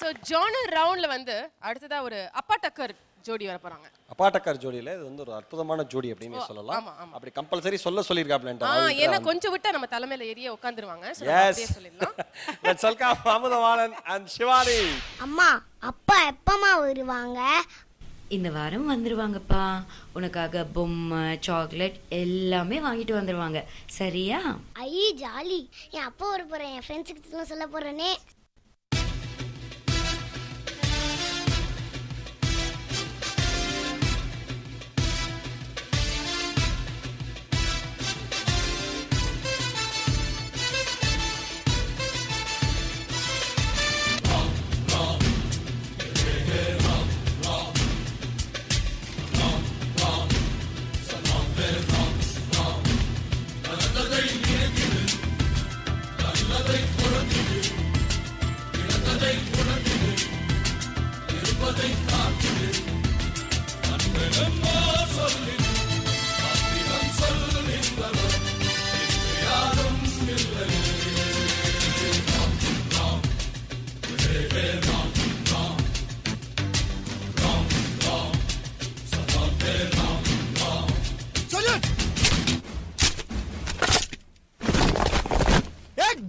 So genre ரவுண்ட்ல வந்து அடுத்ததா ஒரு அப்பா டக்கர் ஜோடி வர போறாங்க. அப்பா டக்கர் ஜோடியில இது வந்து ஒரு அற்புதமான ஜோடி அப்படினே சொல்லலாம். அப்படி கம்பல்சரி சொல்லிருக்காப்லன்டா. ஏன்னா கொஞ்சம் விட்டா நம்ம தலைமையில ஏறியே உட்கார்ந்துருவாங்க. சோ அப்படியே சொல்லிடலாம். Let's welcome Amudhavanan and Shivani. அம்மா அப்பா எப்பமா வருவாங்க? இந்த வாரம் வந்துருவாங்கப்பா. உனக்காக பொம்மை சாக்லேட் எல்லாமே வாங்கிட்டு வந்துருவாங்க. சரியா? ஐ ஜாலி. என் அப்பா வர போறேன். என் ஃப்ரெண்ட்ஸ்க்கு சொல்ல போறேனே.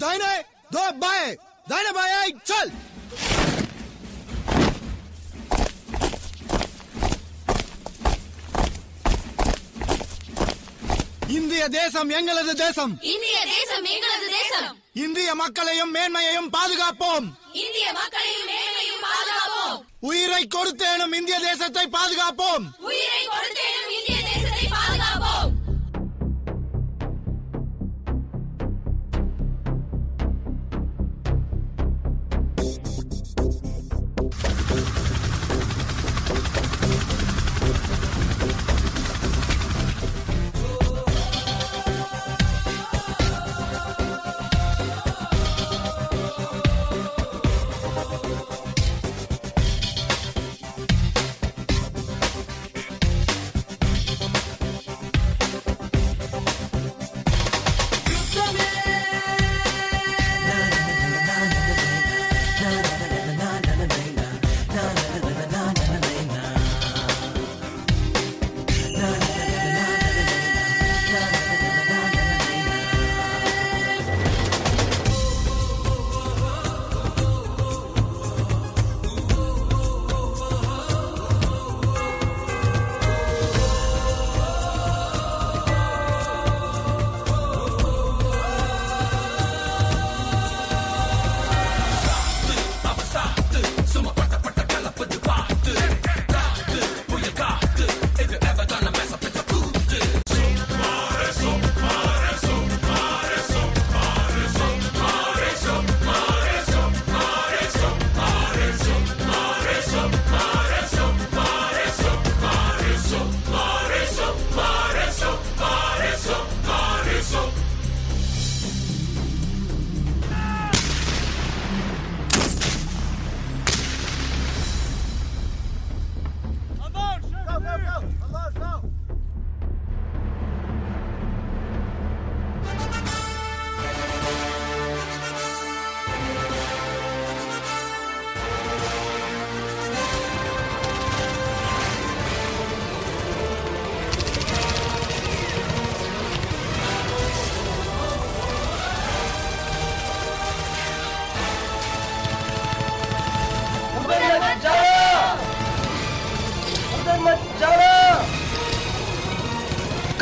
दाहिने दो बाएं दाहिने बाएं चल இந்திய தேசம் எங்களது தேசம். இந்திய தேசம் எங்களது தேசம். இந்திய மக்களையும் மேன்மையையும் பாதுகாப்போம். இந்திய மக்களையும் மேன்மையையும் பாதுகாப்போம். உயிரை கொடுத்தேனும் இந்திய தேசத்தை பாதுகாப்போம். உயிரை கொடுத்தேனும் இந்திய தேசத்தை பாதுகாப்போம்.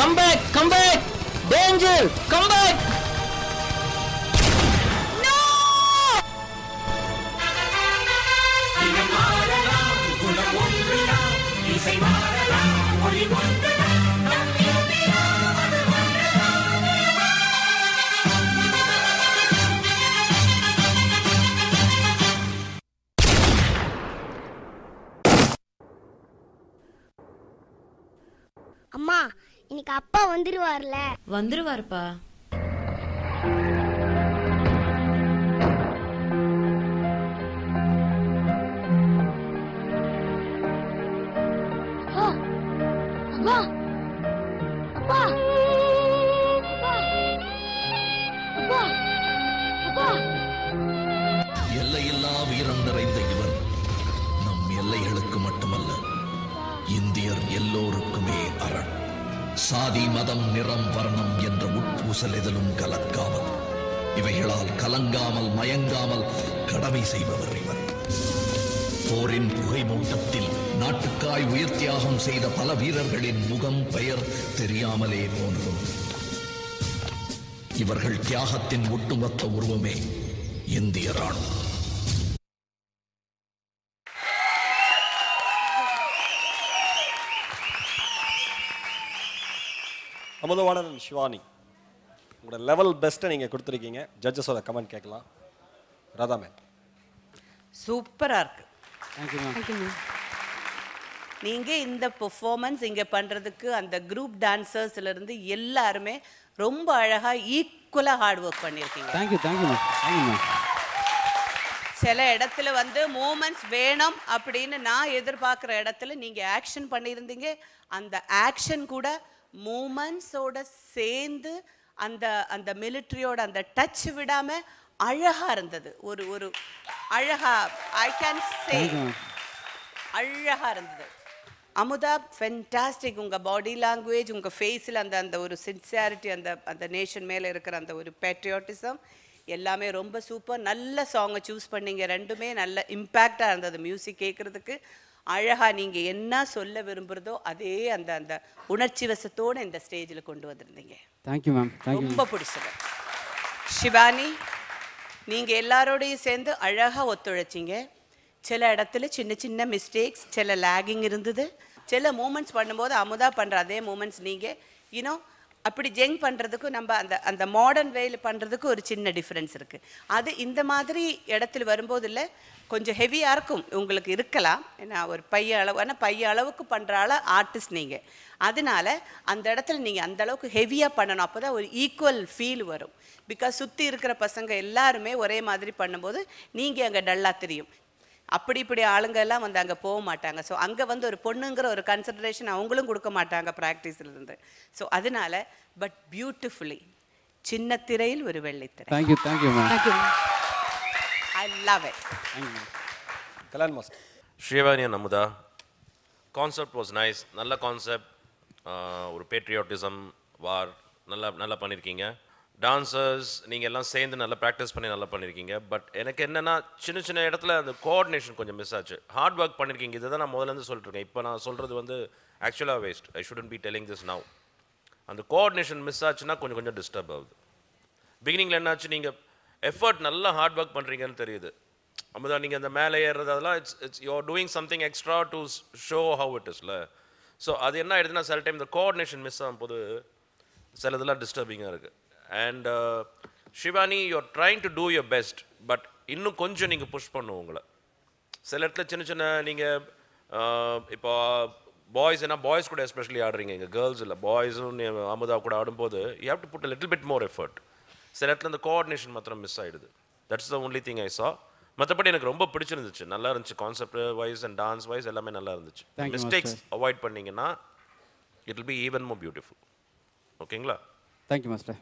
Come back! Come back! Danger! Come back! No! அம்மா இன்னைக்கு அப்பா வந்துருவார்ல? வந்துருவாருப்பா. அப்பா அப்பா அப்பா அப்பா எல்லையில்லா வீரம் நிறைந்த இவர் சாதி மதம் நிறம் வர்ணம் என்ற உட்பூசல் எதிலும் கலக்காமல் இவைகளால் கலங்காமல் மயங்காமல் கடமை செய்பவர் இவர். போரின் புகை மூட்டத்தில் நாட்டுக்காய் உயிர் தியாகம் செய்த பல வீரர்களின் முகம் பெயர் தெரியாமலே போனதும். இவர்கள் தியாகத்தின் ஒட்டுமொத்த உருவமே இந்திய ராணுவம். அமுதவாணன் சிவானி, உங்களோட லெவல் பெஸ்ட்டை நீங்கள் கொடுத்துருக்கீங்க. ஜட்ஜஸோட கமெண்ட் கேட்கலாம். ராதா மேம். சூப்பராக இருக்கு. நீங்கள் இந்த பெர்ஃபார்மன்ஸ் இங்கே பண்ணுறதுக்கு அந்த குரூப் டான்சர்ஸ்லேருந்து எல்லாருமே ரொம்ப அழகாக ஈக்குவலாக ஹார்ட் ஒர்க் பண்ணியிருக்கீங்க. சில இடத்துல வந்து மூமெண்ட்ஸ் வேணும் அப்படின்னு நான் எதிர்பார்க்குற இடத்துல நீங்கள் ஆக்ஷன் பண்ணியிருந்தீங்க. அந்த ஆக்ஷன் கூட மூமெண்ட்ஸோட சேர்ந்து அந்த அந்த மிலிட்ரியோட அந்த டச் விடாமல் அழகாக இருந்தது. ஒரு ஒரு அழகா ஐ கேன் சே அழகாக இருந்தது. அமுதா ஃபென்டாஸ்டிக். உங்கள் பாடி லாங்குவேஜ், உங்கள் ஃபேஸில் அந்த அந்த ஒரு சின்சியாரிட்டி, அந்த அந்த நேஷன் மேலே இருக்கிற அந்த ஒரு பேட்ரியாட்டிசம் எல்லாமே ரொம்ப சூப்பர். நல்ல சாங்கை சூஸ் பண்ணிங்க. ரெண்டுமே நல்ல இம்பேக்டாக இருந்தது. மியூசிக் கேட்குறதுக்கு அழகாக நீங்கள் என்ன சொல்ல விரும்புகிறதோ அதே அந்த அந்த உணர்ச்சி வசத்தோடு இந்த ஸ்டேஜில் கொண்டு வந்திருந்தீங்க. Thank you ma'am. ரொம்ப பிடிச்சது. ஷிவானி, நீங்கள் எல்லாரோடையும் சேர்ந்து அழகாக ஒத்துழைச்சிங்க. சில இடத்துல சின்ன சின்ன மிஸ்டேக்ஸ், சில லேகிங் இருந்தது. சில மூமெண்ட்ஸ் பண்ணும்போது அமுதா பண்ணுற அதே மூமெண்ட்ஸ் நீங்கள் யூனோ அப்படி ஜெங் பண்ணுறதுக்கும் நம்ம அந்த அந்த மாடர்ன் வேயில் பண்ணுறதுக்கு ஒரு சின்ன டிஃப்ரென்ஸ் இருக்குது. அது இந்த மாதிரி இடத்துல வரும்போது இல்லை, கொஞ்சம் ஹெவியாக இருக்கும் உங்களுக்கு இருக்கலாம். ஏன்னா ஒரு பைய அளவு, ஆனால் பைய அளவுக்கு பண்ணுற ஆள் ஆர்டிஸ்ட் நீங்கள். அதனால அந்த இடத்துல நீங்கள் அந்த அளவுக்கு ஹெவியாக பண்ணணும். அப்போ தான் ஒரு ஈக்குவல் ஃபீல் வரும். பிகாஸ் சுற்றி இருக்கிற பசங்க எல்லாருமே ஒரே மாதிரி பண்ணும்போது நீங்கள் அங்கே டல்லாக தெரியும். அப்படி இப்படி ஆளுங்க எல்லாம் வந்து அங்கே போக மாட்டாங்க. ஸோ அங்கே வந்து ஒரு பொண்ணுங்கிற ஒரு கன்சிடரேஷன் அவங்களும் கொடுக்க மாட்டாங்க ப்ராக்டிஸ்லேருந்து. ஸோ அதனால பட் பியூட்டிஃபுல்லி சின்ன திரையில் ஒரு வெள்ளித்திரை. Thank you thank you ma'am. I love it. Kalyan master. Srivani and Amudha, concept was nice. நல்ல கான்செப்ட். ஒரு பேட்ரியாட்டிசம் வார் நல்லா பண்ணியிருக்கீங்க. டான்சர்ஸ் நீங்கள் எல்லாம் சேர்ந்து நல்லா ப்ராக்டிஸ் பண்ணி நல்லா பண்ணியிருக்கீங்க. பட் எனக்கு என்னென்னா சின்ன சின்ன இடத்துல அந்த கோஆர்டினேஷன் கொஞ்சம் மிஸ் ஆச்சு. ஹார்ட் ஒர்க் பண்ணியிருக்கீங்க. இதை தான் நான் முதல்லேருந்து சொல்லிட்டுருக்கேன். இப்போ நான் சொல்கிறது வந்து ஆக்சுவலாக waste. I shouldn't be telling this now. அந்த கோஆர்டினேஷன் மிஸ் ஆச்சுன்னா கொஞ்சம் டிஸ்டர்ப் ஆகுது. பிகினிங்கில் என்னாச்சு, நீங்கள் எஃபர்ட் நல்லா ஹார்ட் ஒர்க் பண்ணுறீங்கன்னு தெரியுது. அமுதா, நீங்கள் அந்த மேலே ஏறுறது அதெல்லாம் it's you are doing something extra to show how it இஸ்ல. ஸோ அது என்ன ஆகிடுதுன்னா சில டைம் இந்த கோஆர்டினேஷன் மிஸ் ஆகும்போது சில இதெல்லாம் டிஸ்டர்பிங்காக இருக்குது. And Shivani, you are trying to two your best. But இன்னும் கொஞ்சம் நீங்கள் புஷ் பண்ணுவோம் உங்களை. சில இடத்துல சின்ன சின்ன நீங்கள் இப்போ பாய்ஸ் ஏன்னா பாய்ஸ் கூட எஸ்பெஷலி ஆடுறீங்க, இங்கே கேர்ள்ஸ் இல்லை, பாய்ஸும் அமுதா கூட ஆடும்போது you have to put a little bit more effort. சில இடத்துல இந்த கோஆர்டினேஷன் மாத்திரம் மிஸ் ஆகிடுது. That's the only thing I saw. மற்றபடி எனக்கு ரொம்ப பிடிச்சிருந்துச்சு. நல்லா இருந்துச்சு. Concept wise and dance wise எல்லாமே நல்லா இருந்துச்சு. மிஸ்டேக்ஸ் அவாய்ட் பண்ணிங்கன்னா it will be even more beautiful. ஓகேங்களா? Thank you master.